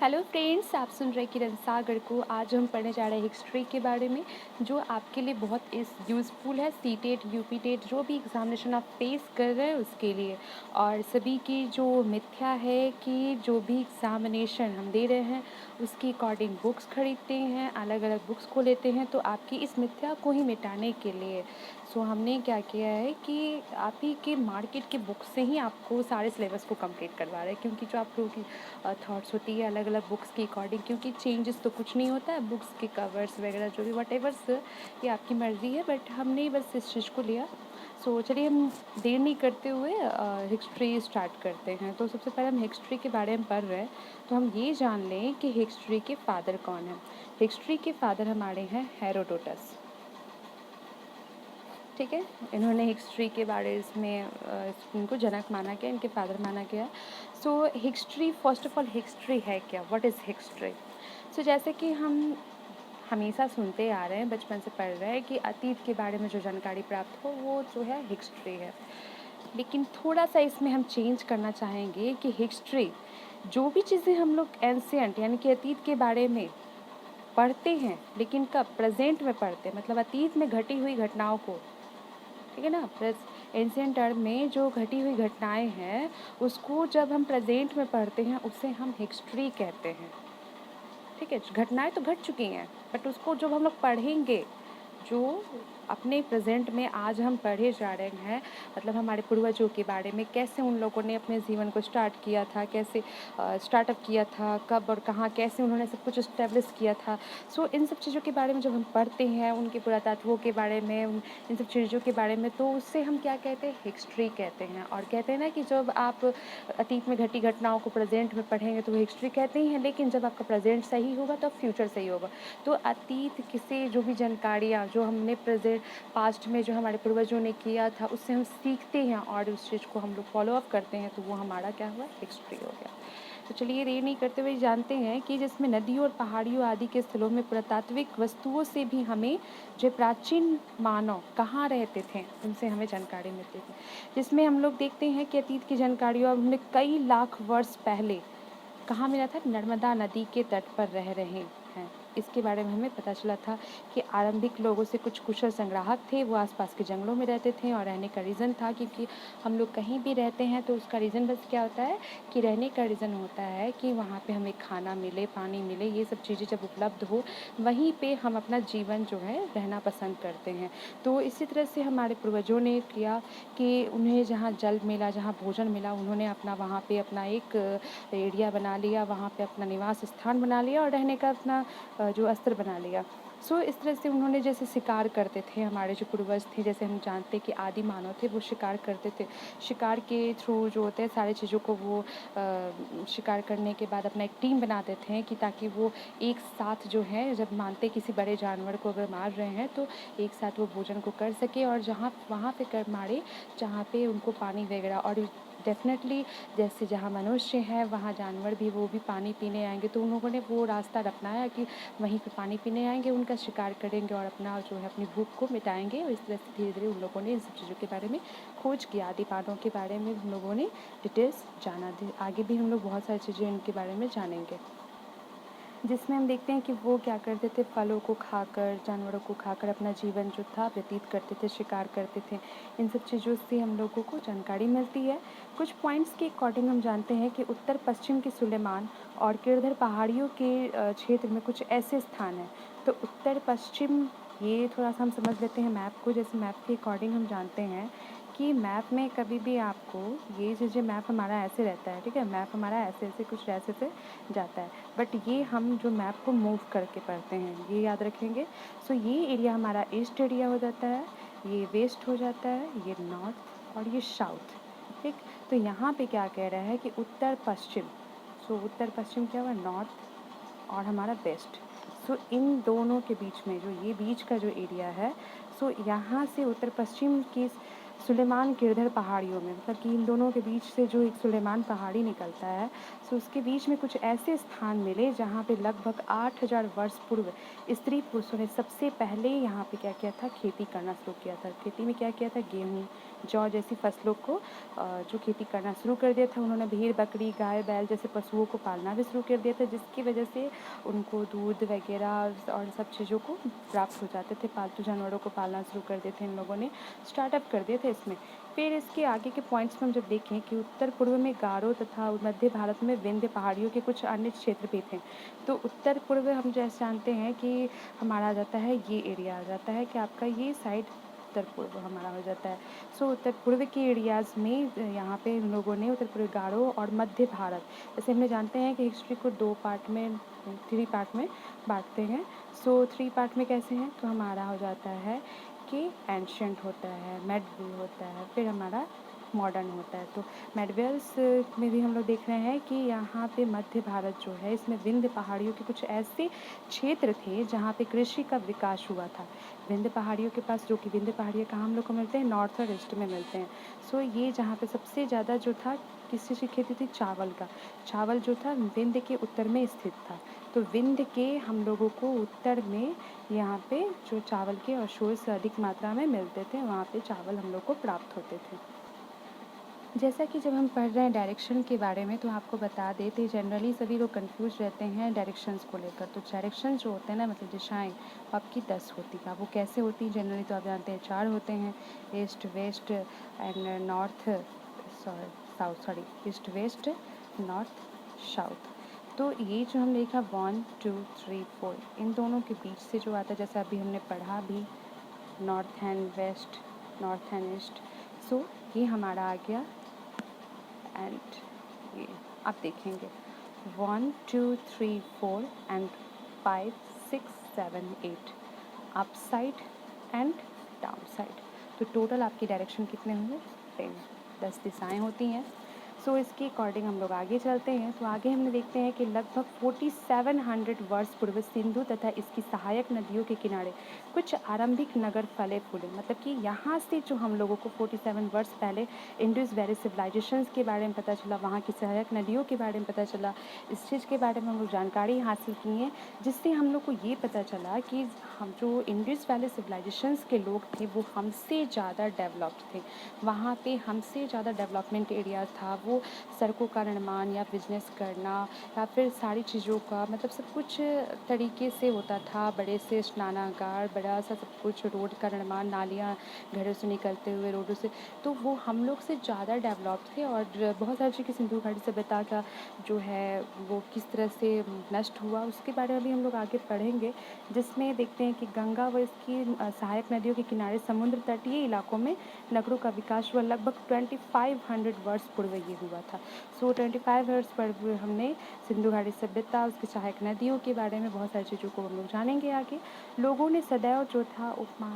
Hello friends, आप सुन रहे किरण सागर को। आज हम पढ़ने जा रहे हैं हिस्ट्री के बारे में, जो आपके लिए बहुत इस यूज़फुल है। सी टेट, यूपी टेट, जो भी एग्ज़ामिनेशन आप फेस कर रहे हैं उसके लिए। और सभी की जो मिथ्या है कि जो भी एग्ज़ामिनेशन हम दे रहे हैं उसकी अकॉर्डिंग बुक्स खरीदते हैं, अलग अलग बुक्स को लेते हैं, तो आपकी इस मिथ्या को ही मिटाने के लिए हमने क्या किया है कि आप ही के मार्केट के बुक से ही आपको सारे सिलेबस को कंप्लीट करवा रहे हैं। क्योंकि जो आप लोगों की थॉट्स होती है अलग अलग बुक्स के अकॉर्डिंग, क्योंकि चेंजेस तो कुछ नहीं होता है, बुक्स के कवर्स वगैरह जो भी वट एवर्स, ये आपकी मर्ज़ी है, बट हमने बस इस चीज़ को लिया। चलिए हम देर नहीं करते हुए हिस्ट्री स्टार्ट करते हैं। तो सबसे पहले हम हिस्ट्री के बारे में पढ़ रहे हैं, तो हम ये जान लें कि हिस्ट्री के फादर कौन हैं। हिस्ट्री के फादर हमारे हैं हेरोडोटस। ठीक है, इन्होंने हिस्ट्री के बारे में इनको जनक माना गया, इनके फादर माना गया। History, first of all history है क्या, व्हाट इज़ हिस्ट्री? जैसे कि हम हमेशा सुनते आ रहे हैं, बचपन से पढ़ रहे हैं कि अतीत के बारे में जो जानकारी प्राप्त हो वो जो है हिस्ट्री है। लेकिन थोड़ा सा इसमें हम चेंज करना चाहेंगे कि हिस्ट्री, जो भी चीज़ें हम लोग एंशिएंट यानी कि अतीत के बारे में पढ़ते हैं, लेकिन कब प्रेजेंट में पढ़ते हैं, मतलब अतीत में घटी हुई घटनाओं को, ठीक है ना। प्रेस एंशिएंट टर्म में जो घटी हुई घटनाएं हैं उसको जब हम प्रेजेंट में पढ़ते हैं उसे हम हिस्ट्री कहते हैं। ठीक है, घटनाएं तो घट चुकी हैं, बट उसको जब हम लोग पढ़ेंगे, जो अपने प्रेजेंट में आज हम पढ़े जा रहे हैं, मतलब हमारे पूर्वजों के बारे में, कैसे उन लोगों ने अपने जीवन को स्टार्ट किया था, कैसे स्टार्टअप किया था, कब और कहाँ, कैसे उन्होंने सब कुछ इस्टेब्लिश किया था। इन सब चीज़ों के बारे में जब हम पढ़ते हैं, उनके पुरातत्वों के बारे में, इन सब चीज़ों के बारे में, तो उससे हम क्या कहते हैं, हिस्ट्री कहते हैं। और कहते हैं ना कि जब आप अतीत में घटी घटनाओं को प्रेजेंट में पढ़ेंगे तो वो हिस्ट्री कहते ही हैं, लेकिन जब आपका प्रेजेंट सही होगा तो फ्यूचर सही होगा। तो अतीत किसे जो भी जानकारियाँ जो हमने प्रेजेंट पास्ट में जो हमारे पूर्वजों ने किया था उससे हम सीखते हैं और उस चीज़ को हम लोग फॉलो अप करते हैं, तो वो हमारा क्या हुआ, हिस्ट्री हो गया। तो चलिए देर नहीं करते हुए जानते हैं कि जिसमें नदियों और पहाड़ियों आदि के स्थलों में पुरातात्विक वस्तुओं से भी हमें जो प्राचीन मानव कहाँ रहते थे उनसे हमें जानकारी मिलती थी। जिसमें हम लोग देखते हैं कि अतीत की जानकारियों हमने कई लाख वर्ष पहले कहाँ मिला था, नर्मदा नदी के तट पर रह रहे हैं। इसके बारे में हमें पता चला था कि आरंभिक लोगों से कुछ कुशल संग्राहक थे, वो आसपास के जंगलों में रहते थे और रहने का रीज़न था, क्योंकि हम लोग कहीं भी रहते हैं तो उसका रीज़न बस क्या होता है कि रहने का रीज़न होता है कि वहाँ पे हमें खाना मिले, पानी मिले, ये सब चीज़ें जब उपलब्ध हो वहीं पे हम अपना जीवन जो है रहना पसंद करते हैं। तो इसी तरह से हमारे पूर्वजों ने किया कि उन्हें जहाँ जल मिला, जहाँ भोजन मिला, उन्होंने अपना वहाँ पे अपना एक एरिया बना लिया, वहाँ पे अपना निवास स्थान बना लिया और रहने का अपना जो अस्त्र बना लिया। इस तरह से उन्होंने जैसे शिकार करते थे, हमारे जो पूर्वज थे, जैसे हम जानते हैं कि आदि मानव थे, वो शिकार करते थे। शिकार के थ्रू जो होते हैं सारी चीज़ों को वो शिकार करने के बाद अपना एक टीम बना देते हैं कि ताकि वो एक साथ जो है, जब मानते किसी बड़े जानवर को अगर मार रहे हैं तो एक साथ वो भोजन को कर सके, और जहाँ वहाँ पे कर मारे जहाँ पे उनको पानी वगैरह, और डेफिनेटली जैसे जहाँ मनुष्य है वहाँ जानवर भी, वो भी पानी पीने आएंगे, तो उन लोगों ने वो रास्ता अपनाया कि वहीं पे पानी पीने आएंगे, उनका शिकार करेंगे और अपना जो है अपनी भूख को मिटाएंगे। और इस तरह से धीरे धीरे उन लोगों ने इन सब चीज़ों के बारे में खोज किया, आदि मानव के बारे में हम लोगों ने डिटेल्स जाना। आगे भी हम लोग बहुत सारी चीज़ें इनके बारे में जानेंगे, जिसमें हम देखते हैं कि वो क्या करते थे, फलों को खाकर, जानवरों को खाकर अपना जीवन जो था व्यतीत करते थे, शिकार करते थे। इन सब चीज़ों से हम लोगों को जानकारी मिलती है। कुछ पॉइंट्स के अकॉर्डिंग हम जानते हैं कि उत्तर पश्चिम के सुलेमान और किरधर पहाड़ियों के क्षेत्र में कुछ ऐसे स्थान हैं। तो उत्तर पश्चिम, ये थोड़ा सा हम समझ लेते हैं मैप को। जैसे मैप के अकॉर्डिंग हम जानते हैं कि मैप में कभी भी आपको ये चीज़ें, मैप हमारा ऐसे रहता है, ठीक है, मैप हमारा ऐसे ऐसे कुछ ऐसे से जाता है, बट ये हम जो मैप को मूव करके पढ़ते हैं, ये याद रखेंगे। ये एरिया हमारा ईस्ट एरिया हो जाता है, ये वेस्ट हो जाता है, ये नॉर्थ और ये साउथ। ठीक, तो यहाँ पे क्या कह रहा है कि उत्तर पश्चिम, उत्तर पश्चिम क्या हुआ, नॉर्थ और हमारा वेस्ट। इन दोनों के बीच में जो ये बीच का जो एरिया है, यहाँ से उत्तर पश्चिम की सुलेमान गिरधर पहाड़ियों में, मतलब कि इन दोनों के बीच से जो एक सुलेमान पहाड़ी निकलता है, सो उसके बीच में कुछ ऐसे स्थान मिले जहाँ पे लगभग 8,000 वर्ष पूर्व स्त्री पुरुषों ने सबसे पहले यहाँ पे क्या किया था, खेती करना शुरू किया था। खेती में क्या किया था, गेहूँ, जौ जैसी फसलों को जो खेती करना शुरू कर दिया था। उन्होंने भेड़, बकरी, गाय, बैल जैसे पशुओं को पालना भी शुरू कर दिया था, जिसकी वजह से उनको दूध वगैरह और सब चीज़ों को प्राप्त हो जाते थे। पालतू जानवरों को पालना शुरू कर दिए थे इन लोगों ने, स्टार्टअप कर दिए थे इसमें। फिर इसके आगे के पॉइंट्स में हम जब देखें कि उत्तर पूर्व में गारो तथा मध्य भारत में विंध्य पहाड़ियों के कुछ अन्य क्षेत्र भी थे। तो उत्तर पूर्व हम जैसे जानते हैं कि हमारा आ जाता है, ये एरिया आ जाता है कि आपका ये साइड उत्तर पूर्व हमारा हो जाता है। सो उत्तर पूर्व के एरियाज़ में यहाँ पे इन लोगों ने उत्तर पूर्व गारो और मध्य भारत, जैसे हम जानते हैं कि हिस्ट्री को 2 पार्ट में, 3 पार्ट में बांटते हैं। सो 3 पार्ट में कैसे हैं, तो हमारा हो जाता है कि एंशिएंट होता है, मेडीवल होता है, फिर हमारा मॉडर्न होता है। तो मेडीवल्स में भी हम लोग देख रहे हैं कि यहाँ पे मध्य भारत जो है, इसमें विंध्य पहाड़ियों के कुछ ऐसे क्षेत्र थे जहाँ पे कृषि का विकास हुआ था। विंध्य पहाड़ियों के पास, जो कि विंध्य पहाड़ियाँ कहाँ हम लोग को मिलते हैं, नॉर्थ और ईस्ट में मिलते हैं। सो ये जहाँ पे सबसे ज़्यादा जो था, किस चीज़ की खेती थी, चावल का। चावल जो था विंध्य के उत्तर में स्थित था। तो विंध्य के हम लोगों को उत्तर में यहाँ पे जो चावल के और सोर्स अधिक मात्रा में मिलते थे, वहाँ पे चावल हम लोग को प्राप्त होते थे। जैसा कि जब हम पढ़ रहे हैं डायरेक्शन के बारे में, तो आपको बता दें तो जनरली सभी लोग कंफ्यूज रहते हैं डायरेक्शंस को लेकर। तो डायरेक्शन जो होते हैं ना, मतलब दिशाएं आपकी 10 होती हैं। वो कैसे होती हैं जनरली, तो आप जानते हैं 4 होते हैं, east west and north, south, sorry, east west north south. तो ये जो हमने देखा 1 2 3 4, इन दोनों के बीच से जो आता है, जैसे अभी हमने पढ़ा भी, north and west, north and east. So ये हमारा आ गया। एंड ये आप देखेंगे 1 2 3 4 and 5 6 7 8, up side and down side. तो टोटल आपकी डायरेक्शन कितने होंगे, 10 दिशाएं होती हैं। सो इसके अकॉर्डिंग हम लोग आगे चलते हैं। तो आगे हमने देखते हैं कि लगभग 4700 वर्ष पूर्व सिंधु तथा इसकी सहायक नदियों के किनारे कुछ आरंभिक नगर फले फूले। मतलब कि यहाँ से जो हम लोगों को 47 वर्ष पहले इंडस वैली सिविलाइजेशंस के बारे में पता चला, वहाँ की सहायक नदियों के बारे में पता चला, इस चीज़ के बारे में हम लोग जानकारी हासिल की है, जिससे हम लोग को ये पता चला कि हम जो इंडस वैली सिविलाइजेशंस के लोग थे वो हमसे ज़्यादा डेवलप्ड थे। वहाँ पे हमसे ज़्यादा डेवलपमेंट एरिया था। वो सड़कों का निर्माण या बिजनेस करना या फिर सारी चीज़ों का, मतलब सब कुछ तरीके से होता था। बड़े से स्नानागार, बड़ा सा सब कुछ, रोड का निर्माण, नालियाँ घरों से निकलते हुए रोडों से, तो वो हम लोग से ज़्यादा डेवलप्ड थे। और बहुत सारी चीज़ें सिंधु घाटी सभ्यता का जो है वो किस तरह से नष्ट हुआ, उसके बारे में भी हम लोग आगे पढ़ेंगे, जिसमें देखते हैं कि गंगा व इसकी सहायक नदियों के किनारे समुद्र तटीय इलाकों में नगरों का विकास हुआ। लगभग 2500 वर्ष पूर्व ये हुआ था। सो 25 वर्ष पूर्व हमने सिंधु घाटी सभ्यता, उसकी सहायक नदियों के बारे में बहुत सारी चीज़ों को हम लोग जानेंगे आगे। लोगों ने सदैव जो था उपमा